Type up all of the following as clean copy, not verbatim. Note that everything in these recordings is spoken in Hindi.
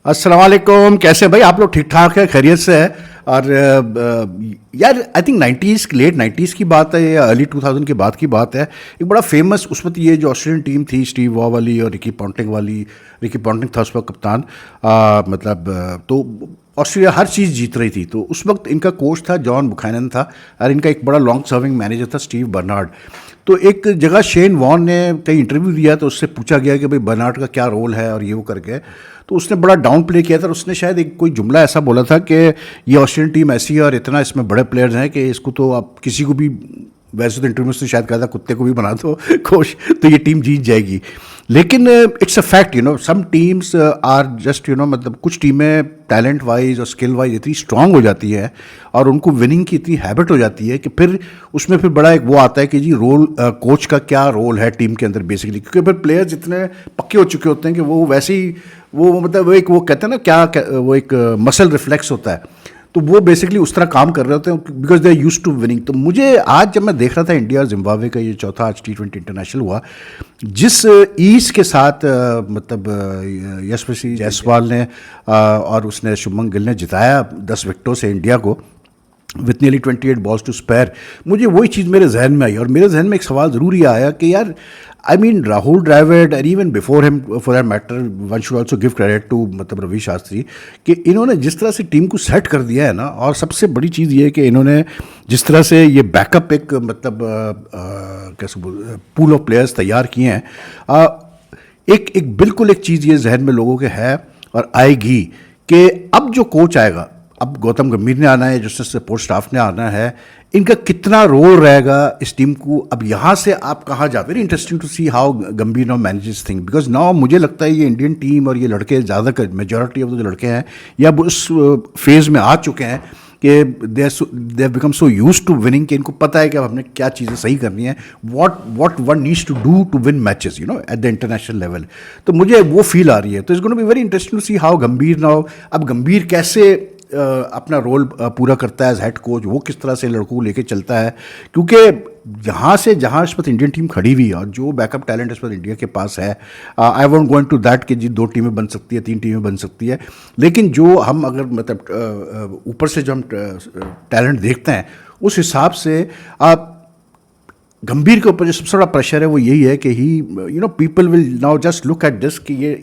अस्सलाम वालेकुम। कैसे भाई आप लोग? ठीक ठाक है, खैरियत से है? और यार I think 90s, late 90s की बात है या अर्ली 2000 के बाद की बात है। एक बड़ा फेमस उस वक्त ये जो ऑस्ट्रेलियन टीम थी, स्टीव वॉ वाली और रिकी पॉन्टिंग वाली। रिकी पॉन्टिंग था उस वक्त कप्तान। तो ऑस्ट्रेलिया हर चीज़ जीत रही थी। तो उस वक्त इनका कोच था जॉन बुखानन था, और इनका एक बड़ा लॉन्ग सर्विंग मैनेजर था स्टीव बर्नार्ड। तो एक जगह शेन वॉन ने कहीं इंटरव्यू दिया तो उससे पूछा गया कि भाई बर्नार्ड का क्या रोल है और ये वो करके। तो उसने बड़ा डाउन प्ले किया था और उसने शायद एक कोई जुमला ऐसा बोला था कि ये ऑस्ट्रेलियन टीम ऐसी है और इतना इसमें बड़े प्लेयर्स हैं कि इसको तो आप किसी को भी, वैसे तो इंटरव्यू से शायद कहा था कुत्ते को भी बना दो कोच तो ये टीम जीत जाएगी। लेकिन it's a fact, some teams are just मतलब कुछ टीमें टैलेंट वाइज और स्किल वाइज इतनी स्ट्रांग हो जाती है और उनको विनिंग की इतनी हैबिट हो जाती है कि फिर उसमें फिर बड़ा एक वो आता है कि जी रोल, कोच का क्या रोल है टीम के अंदर बेसिकली। क्योंकि फिर प्लेयर्स इतने पक्के हो चुके होते हैं कि वो वैसे ही वो मतलब वो कहते हैं ना वो एक मसल रिफ्लेक्स होता है। तो वो बेसिकली उस तरह काम कर रहे होते हैं because they are used to winning. तो मुझे आज जब मैं देख रहा था इंडिया और जिम्बाब्वे का ये चौथा आज T20 इंटरनेशनल हुआ, जिस ईज के साथ यशस्वी जायसवाल ने और उसने शुभमन गिल ने जिताया 10 विकेटों से इंडिया को with nearly 28 balls to spare, मुझे वही चीज़ मेरे जहन में आई। और मेरे जहन में एक सवाल ज़रूर ये आया कि यार I mean Rahul Dravid and even before him for that matter one should also give credit to Ravi Shastri कि इन्होंने जिस तरह से टीम को सेट कर दिया है ना। और सबसे बड़ी चीज़ ये है कि इन्होंने जिस तरह से ये बैकअप एक कैसे पूल ऑफ प्लेयर्स तैयार किए हैं। एक बिल्कुल एक चीज़ ये जहन में लोगों के है और आएगी कि अब जो कोच आएगा, अब गौतम गंभीर ने आना है, जिससे सपोर्ट स्टाफ ने आना है, इनका कितना रोल रहेगा इस टीम को। अब यहाँ से आप कहाँ जा, very interesting to see how Gambhir now manages thing. Because now मुझे लगता है ये इंडियन टीम और ये लड़के ज़्यादातर मेजॉरिटी ऑफ जो लड़के हैं या उस फेज़ में आ चुके हैं कि they become so use to winning कि इनको पता है कि अब हमने क्या चीज़ें सही करनी है, what one needs to do to win matches at the international level. तो मुझे वो फील आ रही है। तो it's going to be very interesting to see how Gambhir now, अब गंभीर कैसे अपना रोल पूरा करता है एज हेड कोच, वो किस तरह से लड़कों को लेके चलता है। क्योंकि जहाँ से जहाँ इस वक्त इंडियन टीम खड़ी हुई है और जो बैकअप टैलेंट इस वक्त इंडिया के पास है, I want going to that कि जी 2 टीमें बन सकती है, 3 टीमें बन सकती है। लेकिन जो हम अगर मतलब ऊपर से जो हम टैलेंट देखते हैं उस हिसाब से आप गंभीर के ऊपर जो सबसे बड़ा प्रेशर है वो यही है कि he people will now just look at this कि ये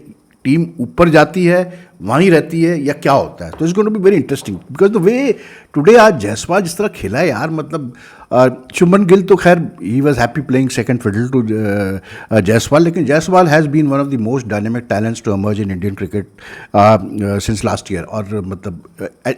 टीम ऊपर जाती है, वहीं रहती है, या क्या होता है। तो it's going to be very interesting because the way today आज जायसवाल जिस तरह खेला है यार, मतलब शुभमन गिल तो खैर he was happy playing second fiddle to Jaiswal, लेकिन Jaiswal has been one of the most dynamic talents to emerge in Indian cricket since last year और मतलब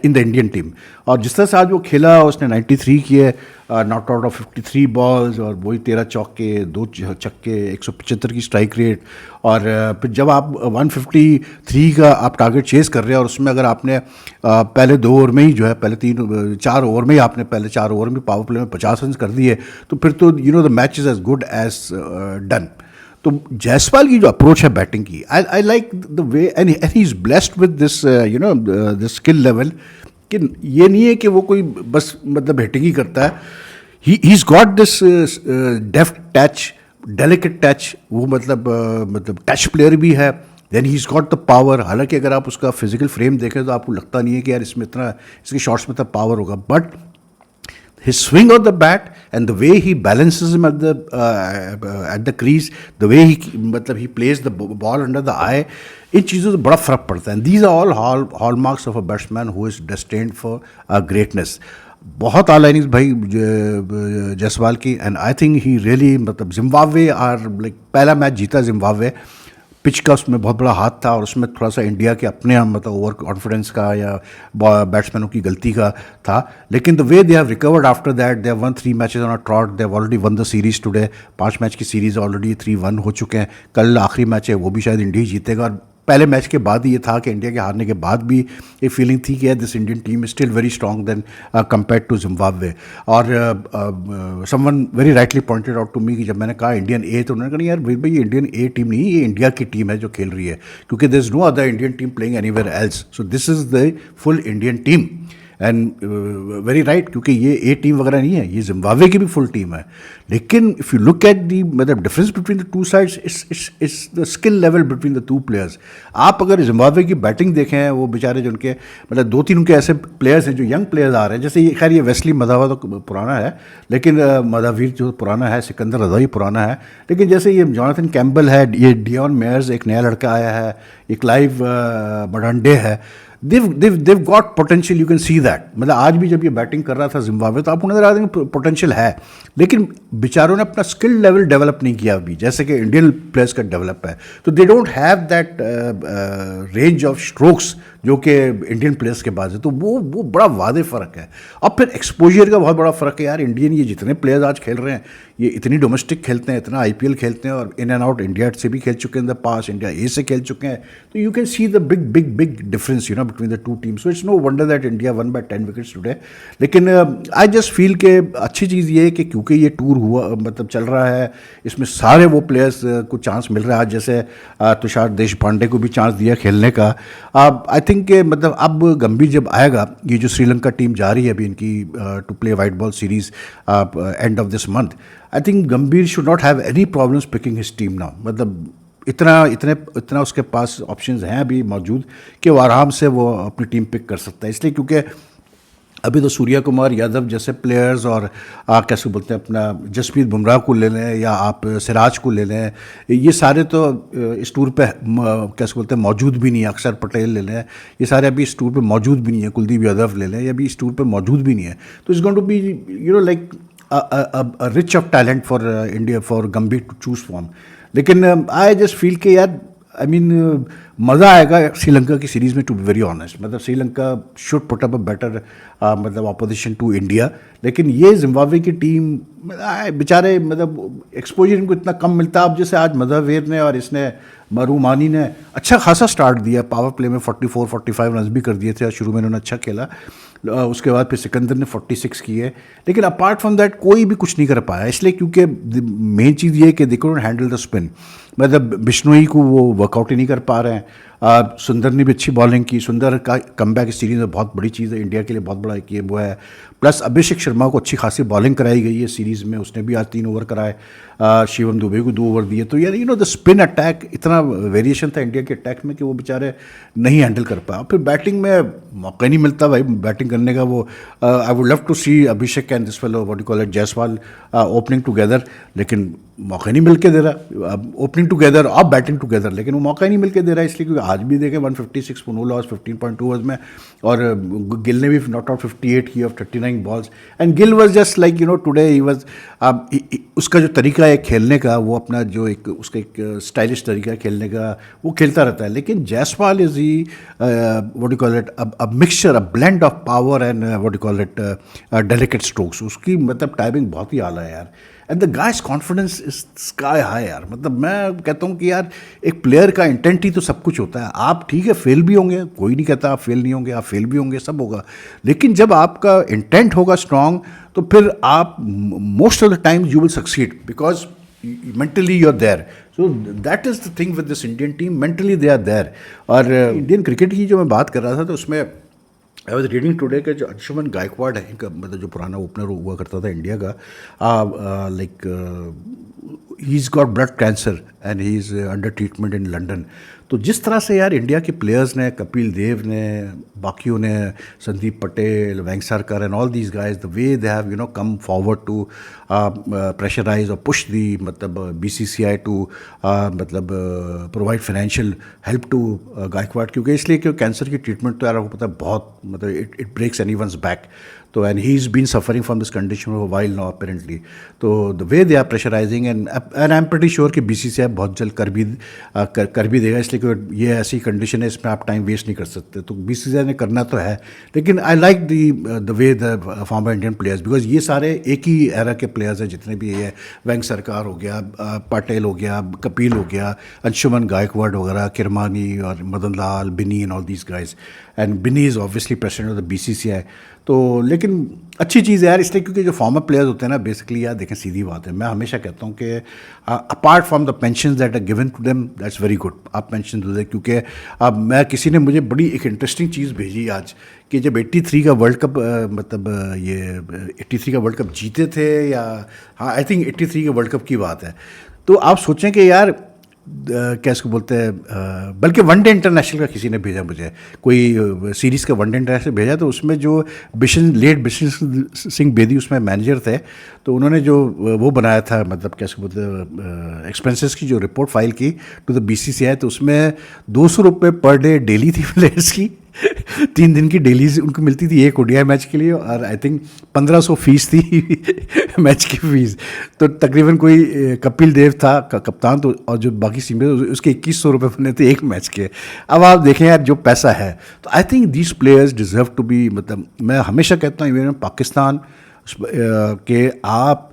इन द इंडियन टीम। और जिस तरह से आज वो खेला, उसने 93 किए नॉट आउट ऑफ 53 बॉल्स और वही 13 चौके, 2 छक्के, 175 की स्ट्राइक रेट। और फिर जब आप 153 का आप टारगेट चेस कर रहे हैं और उसमें अगर आपने पहले 2 ओवर में ही जो है, पहले 4 ओवर में ही आपने पहले 4 ओवर में पावर प्ले में 50 रन कर दिए, तो फिर तो the match is as good as done. तो जायसवाल की जो अप्रोच है बैटिंग की, I like the way and he is blessed with this this skill level कि ये नहीं है कि वो कोई बस मतलब हिटिंग ही करता है। He is got this deft touch, delicate touch, वो मतलब टच प्लेयर भी है। Then he is got the power. हालांकि अगर आप उसका फिजिकल फ्रेम देखें तो आपको लगता नहीं है कि यार इसमें इतना, इसके शॉट्स में इतना पावर होगा, but his swing of the bat and the way he balances him at the crease, the way he plays the ball under the eye, इन चीज़ों से बड़ा फ़र्क पड़ता है। These are all hallmarks of a batsman who is destined for greatness. बहुत आला इनिंग्स भाई जायसवाल की, and I think he really मतलब जिम्बाब्वे आर लाइक पहला मैच जीता जिम्बाब्वे, पिच का उसमें बहुत बड़ा हाथ था और उसमें थोड़ा सा इंडिया के अपने मतलब ओवर कॉन्फिडेंस का या बैट्समैनों की गलती का था। लेकिन the way they have recovered after that, they have one 3 matches on a trout, they have already one the series today. 5 match की सीरीज ऑलरेडी 3-1 हो चुके हैं। कल आखिरी मैच है, वो भी शायद इंडिया जीतेगा। और पहले मैच के बाद ही ये था कि इंडिया के हारने के बाद भी एक फीलिंग थी कि this Indian team is still very strong then compare to Zimbabwe. और someone very rightly pointed out to me कि जब मैंने कहा इंडियन ए, तो उन्होंने कहा यार भाई ये इंडियन ए टीम नहीं, ये इंडिया की टीम है जो खेल रही है, क्योंकि there is no other Indian team playing anywhere else, so this is the full Indian team. And very right, क्योंकि ये ए टीम वगैरह नहीं है, ये जिम्बाब्वे की भी फुल टीम है। लेकिन if you look at the मतलब difference between the two sides, it's the skill level between the two players. आप अगर जिम्बाब्वे की बैटिंग देखें, वो बेचारे जो उनके मतलब 2-3 उनके ऐसे प्लेयर्स हैं जो यंग प्लेयर्स आ रहे हैं, जैसे ये खैर ये वेस्ली मदावा तो पुराना है, लेकिन मदावीर जो पुराना है, सिकंदर रजा भी पुराना है, लेकिन जैसे ये जॉनथन कैम्बल है, ये डियॉन मेयर्स एक नया लड़का आया है, ये क्लाइव मडांडे है, they've got potential, you can see that। मतलब आज भी जब ये बैटिंग कर रहा था जिम्बाब्वे, तो आपको नजर आ रहा है पोटेंशियल है, लेकिन बेचारों ने अपना स्किल लेवल डेवलप नहीं किया अभी, जैसे कि इंडियन प्लेयर्स का डेवलप है। तो they don't have that range of strokes जो कि इंडियन प्लेयर्स के पास है, तो वो बड़ा वादे फ़र्क है। अब फिर एक्सपोजर का बहुत बड़ा फ़र्क है यार। इंडियन ये जितने प्लेयर्स आज खेल रहे हैं, ये इतनी डोमेस्टिक खेलते हैं, इतना IPL खेलते हैं, और इन एंड आउट इंडिया से भी खेल चुके हैं इन द पास, इंडिया ए से खेल चुके हैं, तो you can see the big difference between the two teams. So it's no wonder that India won by 10 wickets today. लेकिन आई जस्ट फील के अच्छी चीज़ ये है कि क्योंकि ये टूर हुआ मतलब चल रहा है, इसमें सारे वो प्लेयर्स को चांस मिल रहा है। आज जैसे तुषार देशपांडे को भी चांस दिया खेलने का। आई थिंक मतलब अब गंभीर जब आएगा, ये जो श्रीलंका टीम जा रही है अभी इनकी to play white ball series end of this month, I think Gambhir should not have any problems picking his team now. मतलब इतना उसके पास ऑप्शंस हैं अभी मौजूद कि वो आराम से वो अपनी टीम पिक कर सकता है। इसलिए क्योंकि अभी तो सूर्या कुमार यादव जैसे प्लेयर्स और कैसे बोलते हैं अपना जसप्रीत बुमराह को ले लें या आप सिराज को ले लें, ये सारे तो इस टूर पे कैसे बोलते हैं मौजूद भी नहीं है। अक्षर पटेल ले लें, ये सारे अभी इस टूर पे मौजूद भी नहीं है। कुलदीप यादव ले लें, ये अभी इस टूर पे मौजूद भी नहीं है। तो it's going to be like a rich of talent for India, for Gambhir to choose from। लेकिन आई जस्ट फील के यार आई मीन मज़ा आएगा श्रीलंका की सीरीज़ में, टू बी वेरी ऑनेस्ट। मतलब Sri Lanka should put up a better मतलब अपोजिशन टू इंडिया। लेकिन ये जिम्बाब्वे की टीम बेचारे मतलब एक्सपोजर इनको इतना कम मिलता है। अब जैसे आज मदावेर ने और इसने मरूमानी ने अच्छा खासा स्टार्ट दिया, पावर प्ले में 44-45 रन भी कर दिए थे और शुरू में उन्होंने अच्छा खेला। उसके बाद फिर सिकंदर ने 46 किए, लेकिन अपार्ट फ्रॉम दैट कोई भी कुछ नहीं कर पाया। इसलिए क्योंकि मेन चीज़ ये है कि they couldn't handle the spin. मतलब बिश्नोई को वो वर्कआउट ही नहीं कर पा रहे हैं। सुंदर ने भी अच्छी बॉलिंग की। सुंदर का कमबैक इस सीरीज़ में बहुत बड़ी चीज़ है, इंडिया के लिए बहुत बड़ा एक ये वो है। प्लस अभिषेक शर्मा को अच्छी खासी बॉलिंग कराई गई है सीरीज़ में, उसने भी आज 3 ओवर कराए। शिवम दुबे को 2 ओवर दिए। तो यार द स्पिन अटैक, इतना वेरिएशन था इंडिया के अटैक में कि वो बेचारे नहीं हैंडल कर पाया। फिर बैटिंग में मौका नहीं मिलता भाई बैटिंग करने का। वो I would love to see Abhishek and this fellow what you call it Jaiswal opening together, लेकिन मौका नहीं मिल के दे रहा। ओपनिंग टुगेदर और बैटिंग टुगेदर, लेकिन वो मौका ही नहीं मिल के दे रहा है। इसलिए क्योंकि आज भी देखें 156 पर नो लॉस 15.2 ओवर्स में, और गिल ने भी नॉट आउट 58 की of 39 balls. And Gill was just like today he was, उसका जो तरीका है खेलने का, वो अपना जो एक उसका एक स्टाइलिश तरीका है खेलने का, वो खेलता रहता है। लेकिन Jaiswal is he what you call it a mixture, a blend of power and what you call it delicate strokes. उसकी मतलब टाइमिंग बहुत ही आला है यार। And the guys confidence is sky high यार। मतलब मैं कहता हूँ कि यार एक प्लेयर का इंटेंट ही तो सब कुछ होता है। आप ठीक है फेल भी होंगे, कोई नहीं कहता आप फेल नहीं होंगे, आप फेल भी होंगे, सब होगा। लेकिन जब आपका इंटेंट होगा स्ट्रांग, तो फिर आप most of the times you will succeed because mentally you're there। so that is the thing with this Indian team, mentally they are there। और इंडियन क्रिकेट की जो मैं बात कर रहा था, तो उसमें आई वॉज रीडिंग टुडे के जो अंशुमन गायकवाड है इनका, मतलब जो पुराना ओपनर हुआ करता था इंडिया का, like he is got blood cancer and he is under treatment in London. तो जिस तरह से यार इंडिया के प्लेयर्स ने, कपिल देव ने, बाकियों ने, Sandeep Patel, Vengsarkar and all these guys, the way they have come forward to pressurise और पुश दी मतलब BCCI टू मतलब provide financial help to Gaikwad. क्योंकि इसलिए कि कैंसर की ट्रीटमेंट तो यार आपको पता है बहुत मतलब इट ब्रेक्स एनीवन्स बैक। तो and he is been suffering from this condition for while now apparently. तो the way they are pressurising and I am pretty sure कि BCCI बहुत जल्द कर भी देगा। इसलिए कि ये ऐसी कंडीशन है, इसमें आप टाइम वेस्ट नहीं कर सकते। तो BCCI ने करना तो है, लेकिन आई like the way the former Indian players, because ये सारे एक ही एरा के प्लेयर्स हैं जितने भी ये वेंगसरकर हो गया, पटेल हो गया, कपिल हो गया, अंशुमन गायकवाड वगैरह, किरमानी और Madan Lal, Binny and all these guys. And Binny is obviously president of the BCCI। तो लेकिन लेकिन अच्छी चीज़ है यार, इसलिए क्योंकि जो फॉर्मर प्लेयर्स होते हैं ना, बेसिकली यार देखें सीधी बात है, मैं हमेशा कहता हूँ कि apart from the pension that are given to them, that's very good, आप पेंशन दे दें। क्योंकि अब मैं किसी ने मुझे बड़ी एक इंटरेस्टिंग चीज़ भेजी आज कि जब 83 का वर्ल्ड कप मतलब ये 83 का वर्ल्ड कप जीते थे, या हाँ आई थिंक 83 के वर्ल्ड कप की बात है, तो आप सोचें कि यार क्या इसको बोलते हैं, बल्कि वनडे इंटरनेशनल का किसी ने भेजा मुझे, कोई सीरीज़ का वनडे इंटरनेशनल भेजा, तो उसमें जो बिशन सिंह बेदी उसमें मैनेजर थे, तो उन्होंने जो वो बनाया था, मतलब क्या इसको बोलते हैं, एक्सपेंसेस की जो रिपोर्ट फाइल की टू द BCCI, तो उसमें 200 रुपये पर डे डेली थी प्लेयर्स की 3 दिन की डेली उनको मिलती थी एक ODI मैच के लिए, और आई थिंक 1500 फीस थी मैच की फीस। तो तकरीबन कोई कपिल देव था कप्तान, तो और जो बाकी सीनियर उसके 2100 रुपये बने थे एक मैच के। अब आप देखें यार जो पैसा है, तो I think these players deserve to be, मतलब मैं हमेशा कहता हूँ इवन पाकिस्तान के आप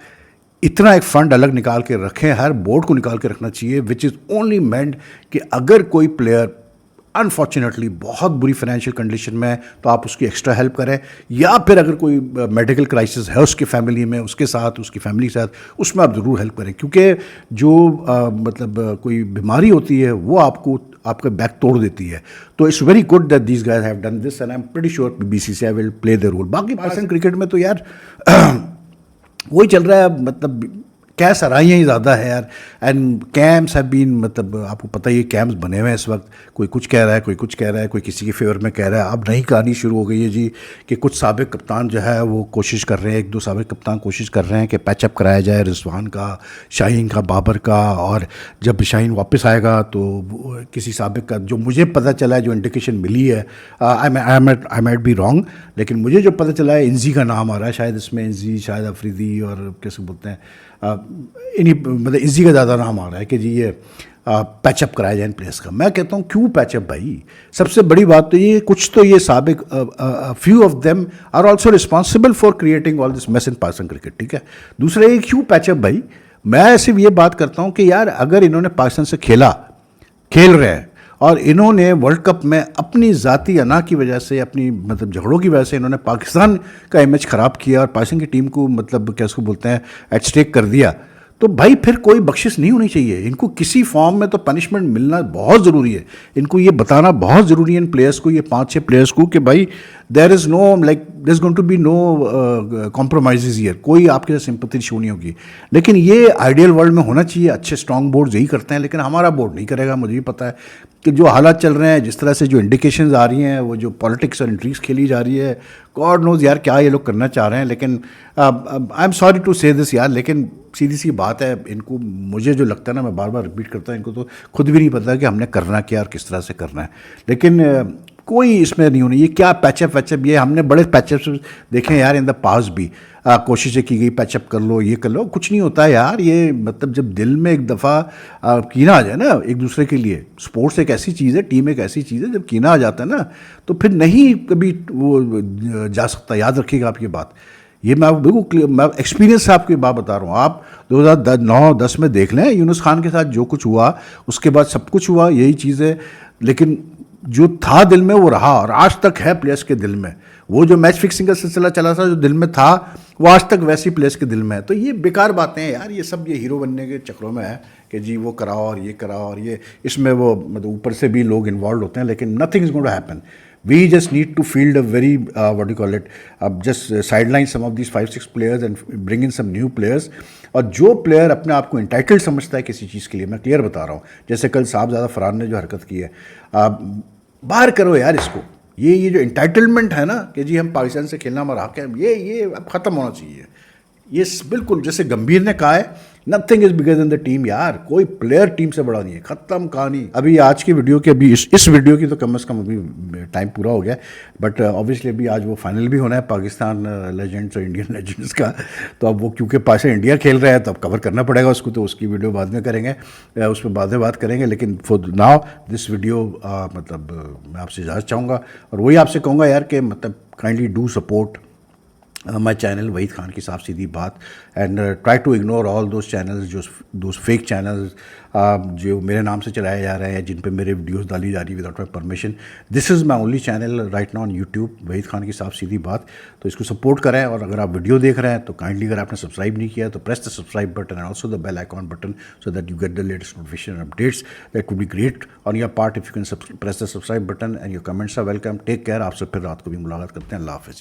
इतना एक फ़ंड अलग निकाल के रखें, हर बोर्ड को निकाल के रखना चाहिए, विच इज़ ओनली मेंट कि अगर कोई प्लेयर अनफॉर्चुनेटली बहुत बुरी फाइनेंशियल कंडीशन में है तो आप उसकी एक्स्ट्रा हेल्प करें, या फिर अगर कोई मेडिकल क्राइसिस है उसकी फैमिली में, उसके साथ उसकी फैमिली के साथ, उसमें आप ज़रूर हेल्प करें। क्योंकि जो मतलब कोई बीमारी होती है वो आपको आपका बैक तोड़ देती है। तो it's very good that these guys have done this, and I am pretty sure BCCI will play the role. बाकी पाकिस्तान क्रिकेट में तो यार वही चल रहा है, मतलब क्या सराहियाँ ही ज़्यादा है यार, एंड कैम्प्स हैव बीन, मतलब आपको पता ही है कैम्प्स बने हुए हैं इस वक्त, कोई कुछ कह रहा है, कोई कुछ कह रहा है, कोई किसी के फेवर में कह रहा है। अब नई कहानी शुरू हो गई है जी कि कुछ साबिक कप्तान जो है वो कोशिश कर रहे हैं, 1-2 साबिक कप्तान कोशिश कर रहे हैं कि पैचअप कराया जाए रिजवान का, शाहीन का, बाबर का, और जब शाहीन वापस आएगा तो किसी साबिक का, जो मुझे पता चला है, जो इंडिकेशन मिली है, आई माइट बी रॉन्ग, लेकिन मुझे जो पता चला है इंजी का नाम आ रहा है शायद इसमें, इंजी शायद अफरीदी और कैसे बोलते हैं इन्हीं, मतलब इजी का ज़्यादा नाम आ रहा है कि जी ये पैचअप कराया जाए इन प्लेयर्स का। मैं कहता हूँ क्यों पैचअप भाई, सबसे बड़ी बात तो ये, कुछ तो ये साबिक few of them are also responsible for creating all this mess in Pakistan cricket, ठीक है। दूसरा ये क्यों पैचअप भाई, मैं सिर्फ ये बात करता हूँ कि यार अगर इन्होंने पाकिस्तान से खेल रहे हैं और इन्होंने वर्ल्ड कप में अपनी ज़ाती अना की वजह से, अपनी मतलब झगड़ों की वजह से इन्होंने पाकिस्तान का इमेज ख़राब किया और पाकिस्तान की टीम को मतलब क्या उसको बोलते हैं एट स्टेक कर दिया, तो भाई फिर कोई बख्शिश नहीं होनी चाहिए। इनको किसी फॉर्म में तो पनिशमेंट मिलना बहुत ज़रूरी है, इनको ये बताना बहुत ज़रूरी है इन प्लेयर्स को, ये 5-6 प्लेयर्स को, कि भाई there is no like there is going to be no compromise here, कोई आपके साथ सिंपैथी शो नहीं होगी। लेकिन ये आइडियल वर्ल्ड में होना चाहिए, अच्छे स्ट्रॉन्ग बोर्ड यही करते हैं, लेकिन हमारा बोर्ड नहीं करेगा। मुझे भी पता है कि जो हालात चल रहे हैं, जिस तरह से जो इंडिकेशंस आ रही हैं, वो जो पॉलिटिक्स और इंट्रीज खेली जा रही है, गॉड नोज यार क्या ये लोग करना चाह रहे हैं। लेकिन आई एम सॉरी टू से दिस यार, लेकिन सीधी सी बात है, इनको मुझे जो लगता है ना, मैं बार बार रिपीट करता हूँ, इनको तो खुद भी नहीं पता कि हमने करना क्या और किस तरह से करना है। लेकिन कोई इसमें नहीं होनी, ये क्या पैचअप वैचअप, ये हमने बड़े पैचअप देखे यार इन द पास भी, कोशिशें की गई पैचअप कर लो, ये कर लो, कुछ नहीं होता है यार। ये मतलब जब दिल में एक दफ़ा कीना आ जाए ना एक दूसरे के लिए, स्पोर्ट्स एक ऐसी चीज़ है, टीम एक ऐसी चीज़ है, जब कीना आ जाता है ना तो फिर नहीं कभी वो जा सकता। याद रखिएगा आप ये बात, ये मैं बिल्कुल मैं एक्सपीरियंस से आपकी बात बता रहा हूँ। आप 2009-10 में देख लें यूनुस खान के साथ जो कुछ हुआ, उसके बाद सब कुछ हुआ, यही चीज़ है। लेकिन जो था दिल में वो रहा, और आज तक है प्लेयर्स के दिल में। वो जो मैच फिक्सिंग का सिलसिला चला था, जो दिल में था, वो आज तक वैसी प्लेयर्स के दिल में है। तो ये बेकार बातें हैं यार, ये सब ये हीरो बनने के चक्रों में है कि जी वो कराओ और ये कराओ, और ये इसमें वो मतलब ऊपर से भी लोग इन्वॉल्व होते हैं, लेकिन nothing is going to happen. We just need to field a very what do you call it, just sideline some of these 5-6 players and bring in some new players। और जो प्लेयर अपने आप को इंटाइटल्ड समझता है किसी चीज़ के लिए, मैं क्लियर बता रहा हूँ, जैसे कल साहबजादा फरहान ने जो हरकत की है, बाहर करो यार इसको। ये जो इंटाइटलमेंट है ना कि जी हम पाकिस्तान से खेलना हमारा हक है, ये अब ख़त्म होना चाहिए। ये बिल्कुल जैसे गंभीर ने कहा है, nothing is bigger than the team यार, कोई प्लेयर टीम से बड़ा नहीं है, खत्म कहानी। अभी आज की वीडियो की, अभी इस वीडियो की तो कम से कम अभी टाइम पूरा हो गया, बट ऑब्वियसली अभी आज वो फाइनल भी होना है पाकिस्तान लेजेंड्स और इंडियन लेजेंड्स का। तो अब वो क्योंकि पास इंडिया खेल रहा है तो अब कवर करना पड़ेगा उसको, तो उसकी वीडियो बाद में करेंगे, उस पर बाद में बात करेंगे। लेकिन फॉर नाउ दिस वीडियो मतलब मैं आपसे इजाज़त चाहूँगा, और वही आपसे कहूँगा यार कि मतलब kindly do support my channel Waheed Khan की साफ सीधी बात, and try to ignore all those channels, जो दोज फेक चैनल्स जो मेरे नाम से चलाए जा रहे हैं, जिन पे मेरे वीडियोस डाली जा रही है without my permission. This is my only channel right now on YouTube, Waheed Khan की साफ सीधी बात. तो इसको सपोर्ट करें, और अगर आप वीडियो देख रहे हैं तो काइंडली, अगर आपने सब्सक्राइब नहीं किया तो press the subscribe button and also the bell icon button, so that you get the latest notification updates. That would be great on your part if you can press the subscribe button, and your comments are welcome. Take care. आपसे फिर रात को भी मुलाकात करते हैं. अल्लाह हाफिज़.